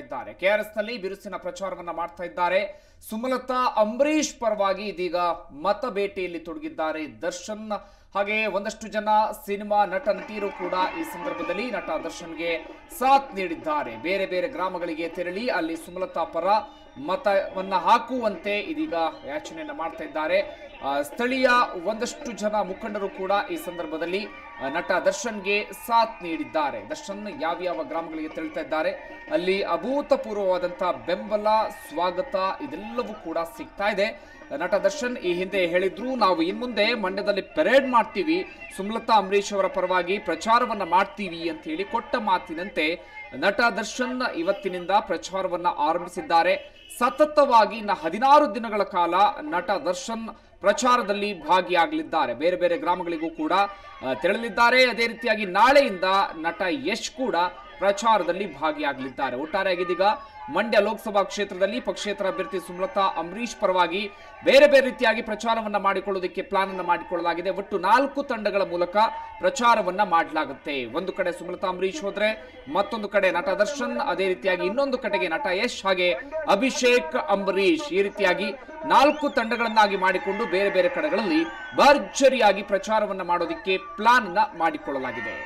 ಇದ್ದಾರೆ. ಕೆಆರ್ಎಸ್ ನಲ್ಲಿ ಬಿರುಸಿನ ಪ್ರಚಾರವನ್ನ ಮಾಡ್ತಾ ಇದ್ದಾರೆ. ಸುಮಲತಾ ಅಂಬರೀಶ್ ಪರವಾಗಿ ಇದೀಗ ಮತ ಬೇಟೆಯಲ್ಲಿ ತೊಡಗಿದ್ದಾರೆ ದರ್ಶನ್. ಹಾಗೆ ಒಂದಷ್ಟು ಜನ ಸಿನಿಮಾ ನಟ ನಟಿಯರು ಕೂಡ ಈ ಸಂದರ್ಭದಲ್ಲಿ ನಟ ದರ್ಶನ್ಗೆ ಸಾಥ್ ನೀಡಿದ್ದಾರೆ. ಬೇರೆ ಬೇರೆ ಗ್ರಾಮಗಳಿಗೆ ತೆರಳಿ ಅಲ್ಲಿ ಸುಮಲತಾ ಪರ ಮತವನ್ನ ಹಾಕುವಂತೆ ಇದೀಗ ಯಾಚನೆಯನ್ನ ಮಾಡ್ತಾ ಇದ್ದಾರೆ. ಸ್ಥಳೀಯ ಒಂದಷ್ಟು ಜನ ಮುಖಂಡರು ಕೂಡ ಈ ಸಂದರ್ಭದಲ್ಲಿ ನಟ ದರ್ಶನ್ಗೆ ಸಾಥ್ ನೀಡಿದ್ದಾರೆ. ದರ್ಶನ್ ಯಾವ ಗ್ರಾಮಗಳಿಗೆ ತೆರಳ್ತಾ ಇದ್ದಾರೆ ಅಲ್ಲಿ ಅಭೂತಪೂರ್ವವಾದಂತಹ ಬೆಂಬಲ, ಸ್ವಾಗತ ಇದೆಲ್ಲವೂ ಕೂಡ ಸಿಗ್ತಾ ಇದೆ. ನಟ ದರ್ಶನ್ ಈ ಹಿಂದೆ ಹೇಳಿದ್ರು, ನಾವು ಇನ್ಮುಂದೆ ಮಂಡ್ಯದಲ್ಲಿ ಪೆರೇಡ್ ಮಾಡ್ತೀವಿ, ಸುಮಲತಾ ಅಂಬರೀಶ್ ಅವರ ಪರವಾಗಿ ಪ್ರಚಾರವನ್ನ ಮಾಡ್ತೀವಿ ಅಂತ ಹೇಳಿ ಕೊಟ್ಟ ಮಾತಿನಂತೆ ನಟ ದರ್ಶನ್ ಇವತ್ತಿನಿಂದ ಪ್ರಚಾರವನ್ನ ಆರಂಭಿಸಿದ್ದಾರೆ. ಸತತವಾಗಿ 16 ದಿನಗಳ ಕಾಲ ನಟ ದರ್ಶನ್ ಪ್ರಚಾರದಲ್ಲಿ ಭಾಗಿಯಾಗಲಿದ್ದಾರೆ. ಬೇರೆ ಬೇರೆ ಗ್ರಾಮಗಳಿಗೂ ಕೂಡ ತೆರಳಲಿದ್ದಾರೆ. ಅದೇ ರೀತಿಯಾಗಿ ನಾಳೆಯಿಂದ ನಟ ಯಶ್ ಕೂಡ ಪ್ರಚಾರದಲ್ಲಿ ಭಾಗಿಯಾಗಲಿದ್ದಾರೆ. ಒಟ್ಟಾರೆಯಾಗಿ ಇದೀಗ ಮಂಡ್ಯ ಲೋಕಸಭಾ ಕ್ಷೇತ್ರದಲ್ಲಿ ಪಕ್ಷೇತರ ಅಭ್ಯರ್ಥಿ ಸುಮಲತಾ ಅಂಬರೀಶ್ ಪರವಾಗಿ ಬೇರೆ ಬೇರೆ ರೀತಿಯಾಗಿ ಪ್ರಚಾರವನ್ನ ಮಾಡಿಕೊಳ್ಳೋದಕ್ಕೆ ಪ್ಲಾನ್ ಅನ್ನು ಮಾಡಿಕೊಳ್ಳಲಾಗಿದೆ. ಒಟ್ಟು 4 ತಂಡಗಳ ಮೂಲಕ ಪ್ರಚಾರವನ್ನ ಮಾಡಲಾಗುತ್ತೆ. ಒಂದು ಕಡೆ ಸುಮಲತಾ ಅಂಬರೀಶ್ ಹೋದ್ರೆ ಮತ್ತೊಂದು ಕಡೆ ನಟ ದರ್ಶನ್, ಅದೇ ರೀತಿಯಾಗಿ ಇನ್ನೊಂದು ಕಡೆಗೆ ನಟ ಯಶ್ ಹಾಗೆ ಅಭಿಷೇಕ್ ಅಂಬರೀಶ್, ಈ ರೀತಿಯಾಗಿ 4 ತಂಡಗಳನ್ನಾಗಿ ಮಾಡಿಕೊಂಡು ಬೇರೆ ಬೇರೆ ಕಡೆಗಳಲ್ಲಿ ಭರ್ಜರಿಯಾಗಿ ಪ್ರಚಾರವನ್ನ ಮಾಡೋದಕ್ಕೆ ಪ್ಲಾನ್ ಅನ್ನ ಮಾಡಿಕೊಳ್ಳಲಾಗಿದೆ.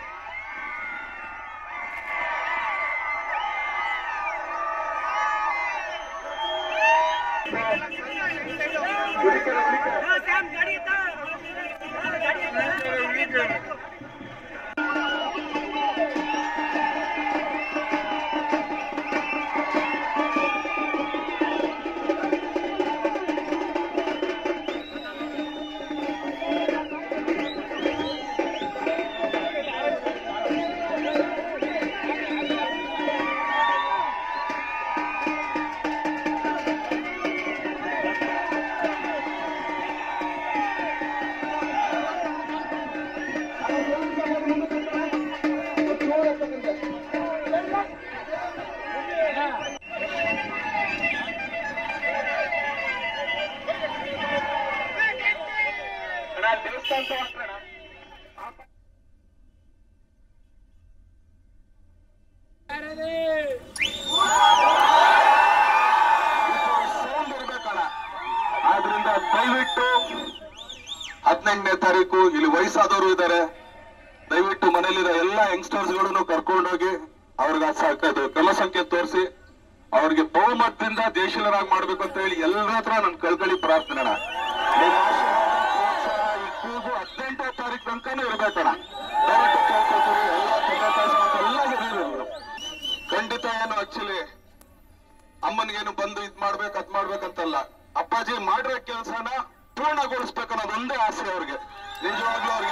ಆದ್ರಿಂದ ದಯವಿಟ್ಟು 18ನೇ ತಾರೀಕು ಇಲ್ಲಿ ವಯಸ್ಸಾದವರು ಇದ್ದಾರೆ, ದಯವಿಟ್ಟು ಮನೇಲಿರೋ ಎಲ್ಲಾ ಯಂಗ್ಸ್ಟರ್ಸ್ ಗಳನ್ನು ಕರ್ಕೊಂಡೋಗಿ ಅವ್ರಿಗೆ ಕೆಲ ಸಂಖ್ಯೆ ತೋರಿಸಿ ಅವ್ರಿಗೆ ಬಹುಮತದಿಂದ ದೇಶೀಯರಾಗಿ ಮಾಡ್ಬೇಕು ಅಂತ ಹೇಳಿ ಎಲ್ಲರ ಹತ್ರ ನನ್ ಕಳ್ಕಳಿ ಪ್ರಾರ್ಥನೆ. ಈ ಕೂಗು 18ನೇ ತಾರೀಕು ತನಕನೂ ಇರ್ಬೇಕಣ್ಣ. ಖಂಡಿತ ಏನು ಆಕ್ಚುಲಿ ಅಮ್ಮನಿಗೇನು ಬಂದು ಇದ್ ಮಾಡ್ಬೇಕು ಅದ್ ಮಾಡ್ಬೇಕಂತಲ್ಲ, ಅಪ್ಪಾಜಿ ಮಾಡಿರೋ ಕೆಲಸನ ಪೂರ್ಣಗೊಳಿಸ್ಬೇಕನ್ನೋದೊಂದೇ ಆಸೆ ಅವ್ರಿಗೆ. ನಿಜವಾಗ್ಲೂ ಅವ್ರಿಗೆ